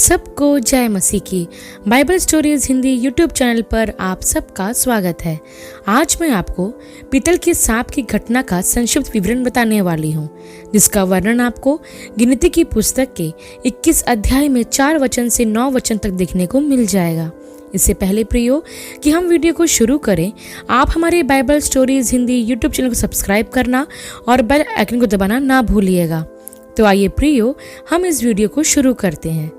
सबको जय मसीह की। Bible stories Hindi YouTube channel पर आप सबका स्वागत है। आज मैं आपको पीतल के सांप की घटना का संक्षिप्त विवरण बताने वाली हूँ, जिसका वर्णन आपको गिनती की पुस्तक के 21 अध्याय में 4 वचन से 9 वचन तक देखने को मिल जाएगा। इससे पहले प्रियो कि हम वीडियो को शुरू करें, आप हमारे Bible stories Hindi YouTube channel को सब्सक्राइब करना और बेल आइकन को दबाना ना भूलिएगा। तो आइए प्रियो, हम इस वीडियो को शुरू करते हैं।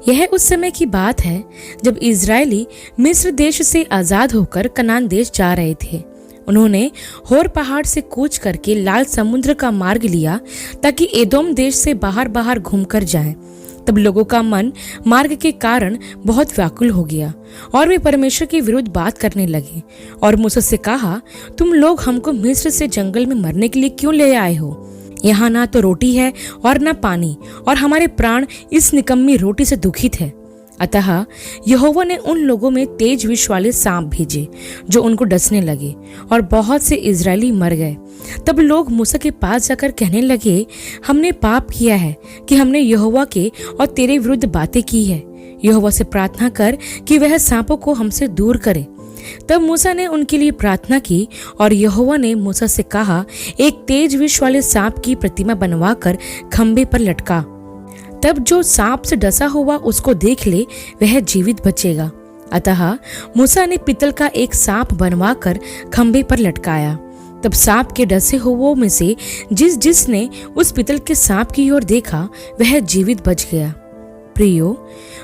यह उस समय की बात है जब इजरायली मिस्र देश से आजाद होकर कनान देश जा रहे थे। उन्होंने होर पहाड़ से कूच करके लाल समुद्र का मार्ग लिया ताकि एदोम देश से बाहर घूमकर जाएं। तब लोगों का मन मार्ग के कारण बहुत व्याकुल हो गया और वे परमेश्वर के विरुद्ध बात करने लगे और मूसा से कहा, तुम लोग हमको मिस्र से जंगल में मरने के लिए क्यों ले आए हो? यहाँ ना तो रोटी है और ना पानी, और हमारे प्राण इस निकम्मी रोटी से दुखित है। अतः यहोवा ने उन लोगों में तेज विष वाले सांप भेजे जो उनको डसने लगे और बहुत से इजरायली मर गए। तब लोग मूसा के पास जाकर कहने लगे, हमने पाप किया है कि हमने यहोवा के और तेरे विरुद्ध बातें की है। यहोवा से प्रार्थना कर कि वह सांपों को हमसे दूर करे। तब मूसा ने उनके लिए प्रार्थना की और यहोवा ने मूसा से कहा, एक तेज विष वाले सांप की प्रतिमा बनवाकर खंबे पर लटका। तब जो सांप से डसा हुआ उसको देख ले, वह जीवित बचेगा। अतः मूसा ने पीतल का एक सांप बनवाकर खंबे पर लटकाया। तब सांप के डसे हुओं में से जिसने उस पीतल के सांप की ओर देखा, वह जीवित बच गया। प्रियो,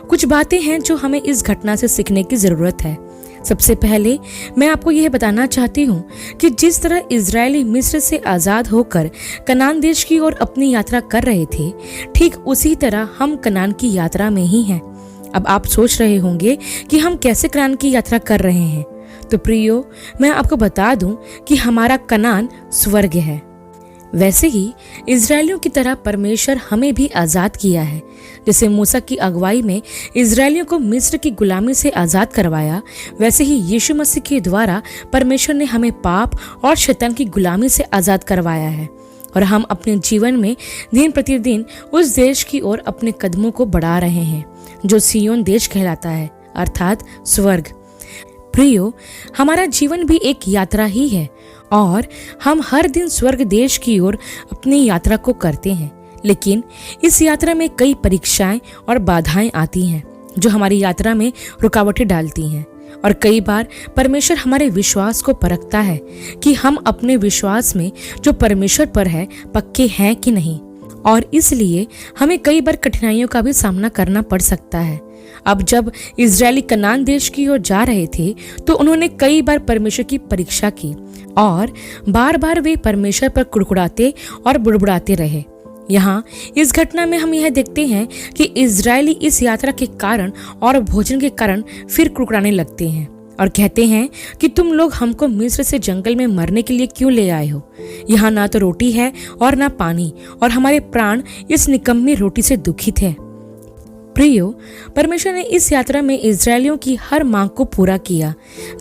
कुछ बातें हैं जो हमें इस घटना से सीखने की जरूरत है। सबसे पहले मैं आपको यह बताना चाहती हूँ कि जिस तरह इजरायली मिस्र से आजाद होकर कनान देश की ओर अपनी यात्रा कर रहे थे, ठीक उसी तरह हम कनान की यात्रा में ही हैं। अब आप सोच रहे होंगे कि हम कैसे कनान की यात्रा कर रहे हैं। तो प्रियो, मैं आपको बता दूं कि हमारा कनान स्वर्ग है। वैसे ही इजरायलियों की तरह परमेश्वर हमें भी आजाद किया है। जैसे मूसा की अगुवाई में इजरायलियों को मिस्र की गुलामी से आजाद करवाया, वैसे ही यीशु मसीह के द्वारा परमेश्वर ने हमें पाप और शैतान की गुलामी से आजाद करवाया है। और हम अपने जीवन में दिन प्रतिदिन उस देश की ओर अपने कदमों को बढ़ा रहे हैं जो सियोन देश कहलाता है, अर्थात स्वर्ग। प्रियो, हमारा जीवन भी एक यात्रा ही है और हम हर दिन स्वर्ग देश की ओर अपनी यात्रा को करते हैं। लेकिन इस यात्रा में कई परीक्षाएं और बाधाएं आती हैं जो हमारी यात्रा में रुकावटें डालती हैं। और कई बार परमेश्वर हमारे विश्वास को परखता है कि हम अपने विश्वास में जो परमेश्वर पर है पक्के हैं कि नहीं, और इसलिए हमें कई बार कठिनाइयों का भी सामना करना पड़ सकता है। अब जब इजरायली कनान देश की ओर जा रहे थे तो उन्होंने कई बार परमेश्वर की परीक्षा की और बार वे परमेश्वर पर कुड़कुड़ाते और बुड़बुड़ाते रहे। यहाँ इस घटना में हम यह देखते हैं कि इजरायली इस यात्रा के कारण और भोजन के कारण फिर कुड़कुड़ाने लगते हैं और कहते हैं कि तुम लोग हमको मिस्र से जंगल में मरने के लिए क्यों ले आए हो? यहाँ ना तो रोटी है और ना पानी, और हमारे प्राण इस निकम्मी रोटी से दुखित है। प्रियो, परमेश्वर ने इस यात्रा में इजरायलियों की हर मांग को पूरा किया।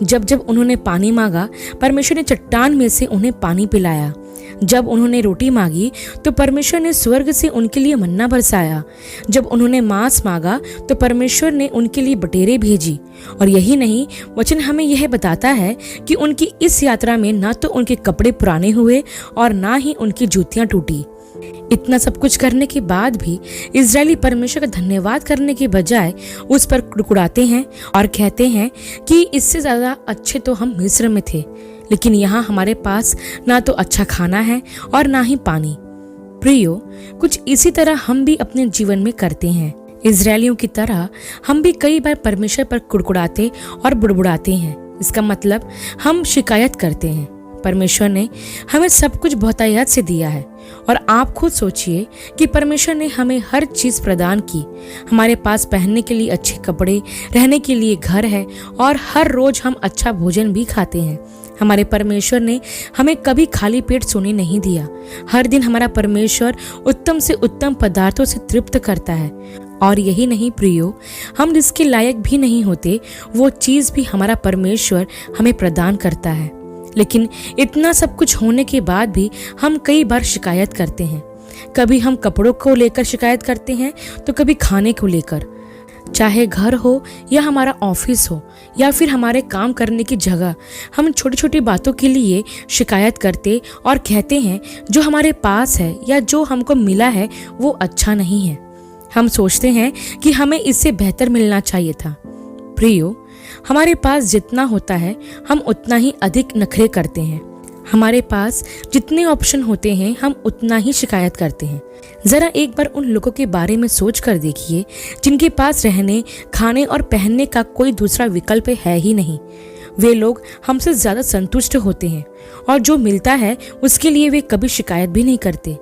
जब उन्होंने पानी मांगा, परमेश्वर ने चट्टान में से उन्हें पानी पिलाया। जब उन्होंने रोटी मांगी तो परमेश्वर ने स्वर्ग से उनके लिए मन्ना बरसाया। जब उन्होंने मांस मांगा तो परमेश्वर ने उनके लिए बटेरें भेजी। और यही नहीं, वचन हमें यह बताता है कि उनकी इस यात्रा में ना तो उनके कपड़े पुराने हुए और ना ही उनकी जूतियां टूटी। इतना सब कुछ करने के बाद भी इजरायली परमेश्वर का धन्यवाद करने के बजाय उस पर कुड़कुड़ाते हैं और कहते हैं कि इससे ज्यादा अच्छे तो हम मिस्र में थे, लेकिन यहाँ हमारे पास ना तो अच्छा खाना है और ना ही पानी। प्रियो, कुछ इसी तरह हम भी अपने जीवन में करते हैं। इजरायलियों की तरह हम भी कई बार परमेश्वर पर कुड़कुड़ाते और बुड़बुड़ाते हैं। इसका मतलब हम शिकायत करते हैं। परमेश्वर ने हमें सब कुछ बहुतायत से दिया है, और आप खुद सोचिए कि परमेश्वर ने हमें हर चीज प्रदान की। हमारे पास पहनने के लिए अच्छे कपड़े, रहने के लिए घर है और हर रोज हम अच्छा भोजन भी खाते हैं। हमारे परमेश्वर ने हमें कभी खाली पेट सोने नहीं दिया। हर दिन हमारा परमेश्वर उत्तम से उत्तम पदार्थों से तृप्त करता है। और यही नहीं प्रियो, हम जिसके लायक भी नहीं होते वो चीज भी हमारा परमेश्वर हमें प्रदान करता है। लेकिन इतना सब कुछ होने के बाद भी हम कई बार शिकायत करते हैं कभी हम कपड़ों को लेकर शिकायत करते हैं तो कभी खाने को लेकर। चाहे घर हो या हमारा ऑफिस हो या फिर हमारे काम करने की जगह, हम छोटी छोटी बातों के लिए शिकायत करते और कहते हैं जो हमारे पास है या जो हमको मिला है वो अच्छा नहीं है। हम सोचते हैं कि हमें इससे बेहतर मिलना चाहिए था। प्रियो, हमारे पास जितना होता है हम उतना ही अधिक नखरे करते हैं। हमारे पास जितने ऑप्शन होते हैं हम उतना ही शिकायत करते हैं। जरा एक बार उन लोगों के बारे में सोच कर देखिए जिनके पास रहने, खाने और पहनने का कोई दूसरा विकल्प है ही नहीं। वे लोग हमसे ज्यादा संतुष्ट होते हैं और जो मिलता है उसके लिए वे कभी शिकायत भी नहीं करते।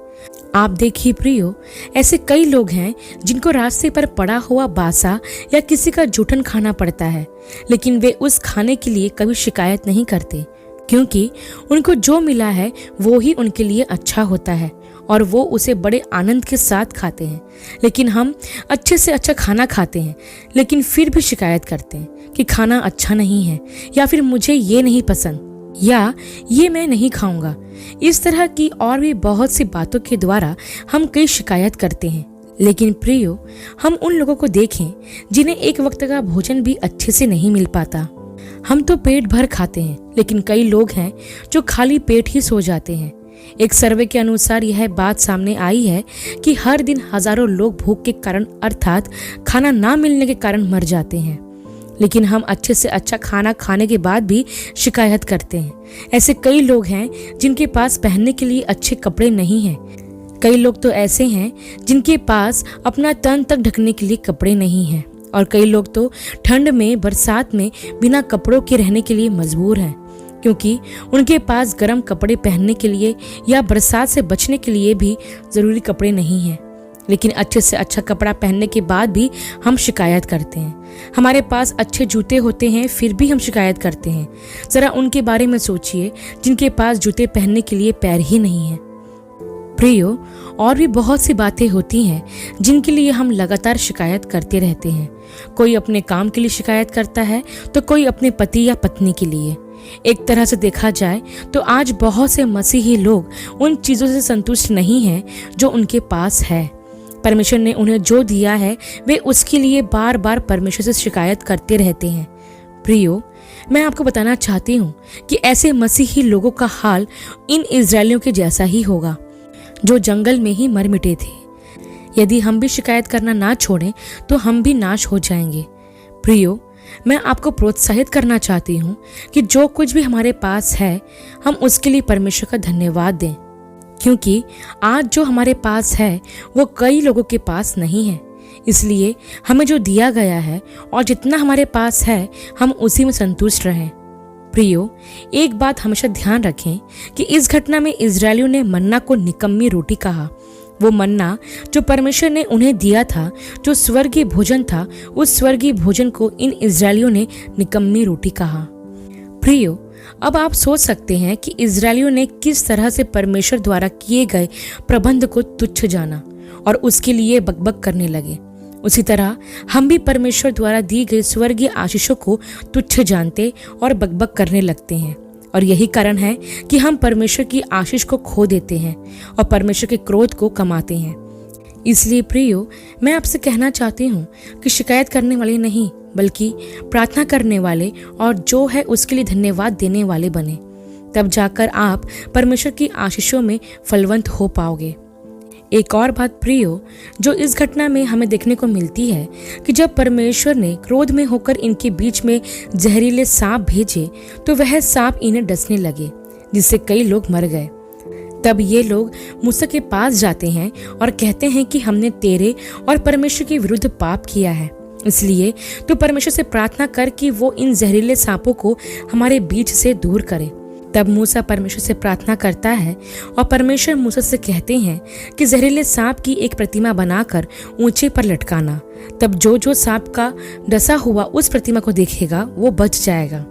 आप देखिए प्रियो, ऐसे कई लोग हैं जिनको रास्ते पर पड़ा हुआ बासा या किसी का जूठन खाना पड़ता है, लेकिन वे उस खाने के लिए कभी शिकायत नहीं करते, क्योंकि उनको जो मिला है वो ही उनके लिए अच्छा होता है और वो उसे बड़े आनंद के साथ खाते हैं। लेकिन हम अच्छे से अच्छा खाना खाते हैं लेकिन फिर भी शिकायत करते हैं कि खाना अच्छा नहीं है, या फिर मुझे ये नहीं पसंद, या ये मैं नहीं खाऊंगा। इस तरह की और भी बहुत सी बातों के द्वारा हम कई शिकायत करते हैं। लेकिन प्रियो, हम उन लोगों को देखें जिन्हें एक वक्त का भोजन भी अच्छे से नहीं मिल पाता। हम तो पेट भर खाते हैं, लेकिन कई लोग हैं जो खाली पेट ही सो जाते हैं। एक सर्वे के अनुसार यह बात सामने आई है कि हर दिन हजारों लोग भूख के कारण अर्थात खाना ना मिलने के कारण मर जाते हैं। लेकिन हम अच्छे से अच्छा खाना खाने के बाद भी शिकायत करते हैं। ऐसे कई लोग हैं जिनके पास पहनने के लिए अच्छे कपड़े नहीं हैं। कई लोग तो ऐसे हैं जिनके पास अपना तन तक ढकने के लिए कपड़े नहीं हैं, और कई लोग तो ठंड में, बरसात में बिना कपड़ों के रहने के लिए मजबूर हैं, क्योंकि उनके पास गर्म कपड़े पहनने के लिए या बरसात से बचने के लिए भी जरूरी कपड़े नहीं हैं। लेकिन अच्छे से अच्छा कपड़ा पहनने के बाद भी हम शिकायत करते हैं। हमारे पास अच्छे जूते होते हैं फिर भी हम शिकायत करते हैं। जरा उनके बारे में सोचिए जिनके पास जूते पहनने के लिए पैर ही नहीं है। प्रियो, और भी बहुत सी बातें होती हैं जिनके लिए हम लगातार शिकायत करते रहते हैं। कोई अपने काम के लिए शिकायत करता है तो कोई अपने पति या पत्नी के लिए। एक तरह से देखा जाए तो आज बहुत से मसीही लोग उन चीजों से संतुष्ट नहीं हैं जो उनके पास है। परमेश्वर ने उन्हें जो दिया है वे उसके लिए बार बार परमेश्वर से शिकायत करते रहते हैं। प्रियो, मैं आपको बताना चाहती हूँ कि ऐसे मसीही लोगों का हाल इन इजरायलियों के जैसा ही होगा जो जंगल में ही मर मिटे थे। यदि हम भी शिकायत करना ना छोड़ें तो हम भी नाश हो जाएंगे। प्रियो, मैं आपको प्रोत्साहित करना चाहती हूँ कि जो कुछ भी हमारे पास है हम उसके लिए परमेश्वर का धन्यवाद दें, क्योंकि आज जो हमारे पास है वो कई लोगों के पास नहीं है। इसलिए हमें जो दिया गया है और जितना हमारे पास है हम उसी में संतुष्ट रहें। प्रियो, एक बात हमेशा ध्यान रखें कि इस घटना में इजरायलियों ने मन्ना को निकम्मी रोटी कहा। वो मन्ना जो परमेश्वर ने उन्हें दिया था, जो स्वर्गीय भोजन था, उस स्वर्गीय भोजन को इन इजरायलियों ने निकम्मी रोटी कहा। प्रियो, अब आप सोच सकते हैं कि इजरायलियों ने किस तरह से परमेश्वर द्वारा किए गए प्रबंध को तुच्छ जाना और उसके लिए बकबक करने लगे। उसी तरह हम भी परमेश्वर द्वारा दी गई स्वर्गीय आशीषों को तुच्छ जानते और बकबक करने लगते हैं, और यही कारण है कि हम परमेश्वर की आशीष को खो देते हैं और परमेश्वर के क्रोध को कमाते हैं। इसलिए प्रियो, मैं आपसे कहना चाहती हूँ कि शिकायत करने वाले नहीं बल्कि प्रार्थना करने वाले और जो है उसके लिए धन्यवाद देने वाले बने। तब जाकर आप परमेश्वर की आशीषों में फलवंत हो पाओगे। एक और बात प्रियो जो इस घटना में हमें देखने को मिलती है कि जब परमेश्वर ने क्रोध में होकर इनके बीच में जहरीले सांप भेजे तो वह सांप इन्हें डसने लगे, जिससे कई लोग मर गए। तब ये लोग मूसा के पास जाते हैं और कहते हैं कि हमने तेरे और परमेश्वर के विरुद्ध पाप किया है, इसलिए तो परमेश्वर से प्रार्थना कर कि वो इन जहरीले सांपों को हमारे बीच से दूर करे। तब मूसा परमेश्वर से प्रार्थना करता है और परमेश्वर मूसा से कहते हैं कि जहरीले सांप की एक प्रतिमा बनाकर ऊंचे पर लटकाना। तब जो सांप का डसा हुआ उस प्रतिमा को देखेगा वो बच जाएगा।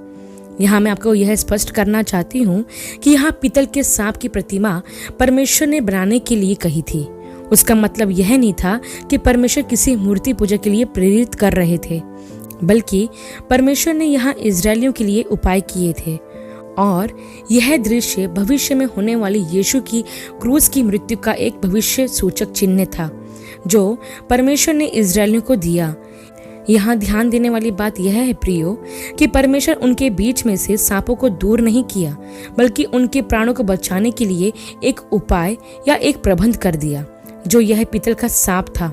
यहाँ मैं आपको यह स्पष्ट करना चाहती हूँ कि यहाँ पीतल के सांप की प्रतिमा परमेश्वर ने बनाने के लिए कही थी। उसका मतलब यह नहीं था कि परमेश्वर किसी मूर्ति पूजा के लिए प्रेरित कर रहे थे, बल्कि परमेश्वर ने यहाँ इजरायलियों के लिए उपाय किए थे और यह दृश्य भविष्य में होने वाली यीशु की क्रूस की मृत्यु का एक भविष्य सूचक चिन्ह था जो परमेश्वर ने इजरायलियों को दिया। यहाँ ध्यान देने वाली बात यह है प्रियो कि परमेश्वर उनके बीच में से सांपों को दूर नहीं किया, बल्कि उनके प्राणों को बचाने के लिए एक उपाय या एक प्रबंध कर दिया, जो यह पीतल का सांप था।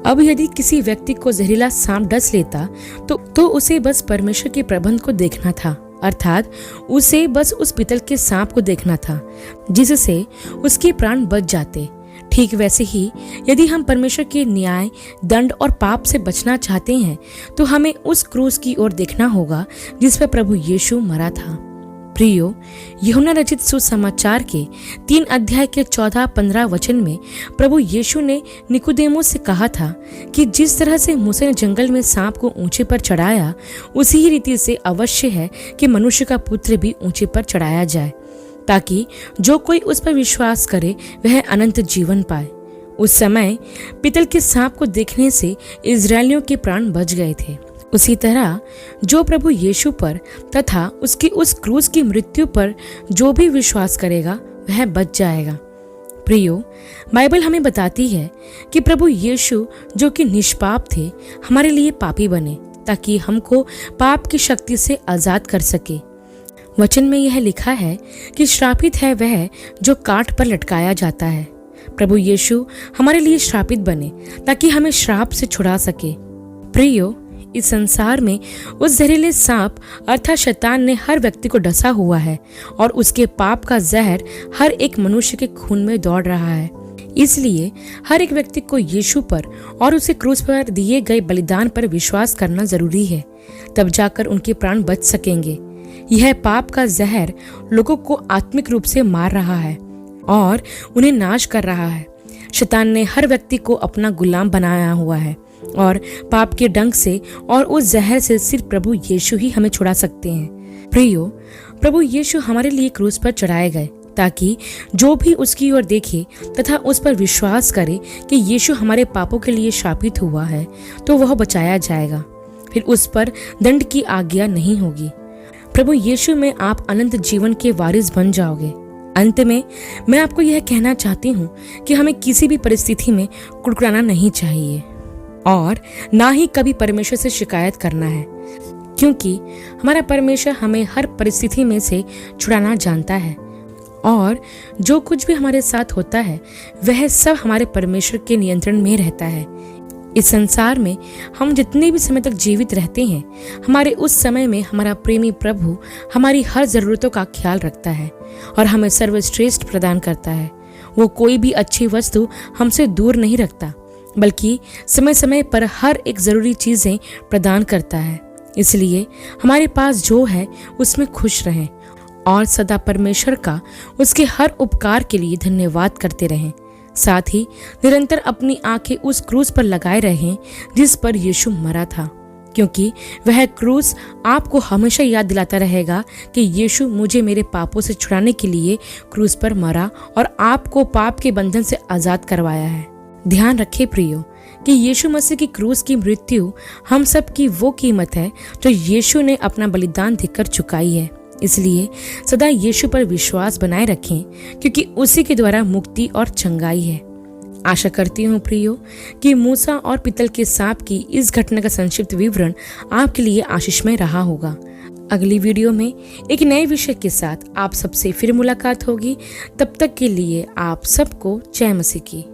अब यदि किसी व्यक्ति को जहरीला सांप डस लेता तो उसे बस परमेश्वर के प्रबंध को देखना था, अर्थात उसे बस उस पीतल के सांप को देखना था जिससे उसके प्राण बच जाते। ठीक वैसे ही यदि हम परमेश्वर के न्याय, दंड और पाप से बचना चाहते हैं तो हमें उस क्रूस की ओर देखना होगा जिस पर प्रभु यीशु मरा था। प्रियो, यूहन्ना रचित सुसमाचार के 3 अध्याय के 14-15 वचन में प्रभु यीशु ने निकोदेमुस से कहा था कि जिस तरह से मूसा ने जंगल में सांप को ऊंचे पर चढ़ाया, उसी ही रीति से अवश्य है कि मनुष्य का पुत्र भी ऊंचे पर चढ़ाया जाए, ताकि जो कोई उस पर विश्वास करे वह अनंत जीवन पाए। उस समय पीतल के सांप को देखने से इजरायलियों के प्राण बच गए थे। उसी तरह जो प्रभु यीशु पर तथा उसकी उस क्रूस की मृत्यु पर जो भी विश्वास करेगा वह बच जाएगा। प्रियो, बाइबल हमें बताती है कि प्रभु यीशु जो कि निष्पाप थे हमारे लिए पापी बने, ताकि हमको पाप की शक्ति से आजाद कर सके। वचन में यह लिखा है कि श्रापित है वह जो काठ पर लटकाया जाता है। प्रभु यीशु हमारे लिए श्रापित बने ताकि हमें श्राप से छुड़ा सके। प्रियो, इस संसार में उस जहरीले सांप अर्थात शैतान ने हर व्यक्ति को डसा हुआ है और उसके पाप का जहर हर एक मनुष्य के खून में दौड़ रहा है। इसलिए हर एक व्यक्ति को यीशु पर और उसे क्रूस पर दिए गए बलिदान पर विश्वास करना जरूरी है, तब जाकर उनके प्राण बच सकेंगे। यह पाप का जहर लोगों को आत्मिक रूप से मार रहा है और उन्हें नाश कर रहा है। शैतान ने हर व्यक्ति को अपना गुलाम बनाया हुआ है और पाप के डंक से और उस जहर से सिर्फ प्रभु यीशु ही हमें छुड़ा सकते हैं। प्रियो, प्रभु यीशु हमारे लिए क्रूस पर चढ़ाए गए ताकि जो भी उसकी ओर देखे तथा उस पर विश्वास करे कि यीशु हमारे पापों के लिए शापित हुआ है तो वह बचाया जाएगा, फिर उस पर दंड की आज्ञा नहीं होगी। प्रभु यीशु में आप अनंत जीवन के वारिस बन जाओगे। अंत में मैं आपको यह कहना चाहती हूँ कि हमें किसी भी परिस्थिति में कुड़कुड़ाना नहीं चाहिए और ना ही कभी परमेश्वर से शिकायत करना है, क्योंकि हमारा परमेश्वर हमें हर परिस्थिति में से छुड़ाना जानता है और जो कुछ भी हमारे साथ होता है वह सब हमारे परमेश्वर के नियंत्रण में रहता है। इस संसार में हम जितने भी समय तक जीवित रहते हैं, हमारे उस समय में हमारा प्रेमी प्रभु हमारी हर जरूरतों का ख्याल रखता है और हमें सर्वश्रेष्ठ प्रदान करता है। वो कोई भी अच्छी वस्तु हमसे दूर नहीं रखता, बल्कि समय समय पर हर एक जरूरी चीजें प्रदान करता है। इसलिए हमारे पास जो है उसमें खुश रहें और सदा परमेश्वर का उसके हर उपकार के लिए धन्यवाद करते रहें। साथ ही निरंतर अपनी आंखें उस क्रूस पर लगाए रहें जिस पर यीशु मरा था, क्योंकि वह क्रूस आपको हमेशा याद दिलाता रहेगा कि यीशु मुझे मेरे पापों से छुड़ाने के लिए क्रूस पर मरा और आपको पाप के बंधन से आजाद करवाया है। ध्यान रखें प्रियो कि यीशु मसीह की क्रूस की मृत्यु हम सब की वो कीमत है जो यीशु ने अपना बलिदान देकर चुकाई है। इसलिए सदा यीशु पर विश्वास बनाए रखें, क्योंकि उसी के द्वारा मुक्ति और चंगाई है। आशा करती हूँ प्रियो कि मूसा और पीतल के सांप की इस घटना का संक्षिप्त विवरण आपके लिए आशीषमय रहा होगा। अगली वीडियो में एक नए विषय के साथ आप सबसे फिर मुलाकात होगी। तब तक के लिए आप सबको जय मसीह की।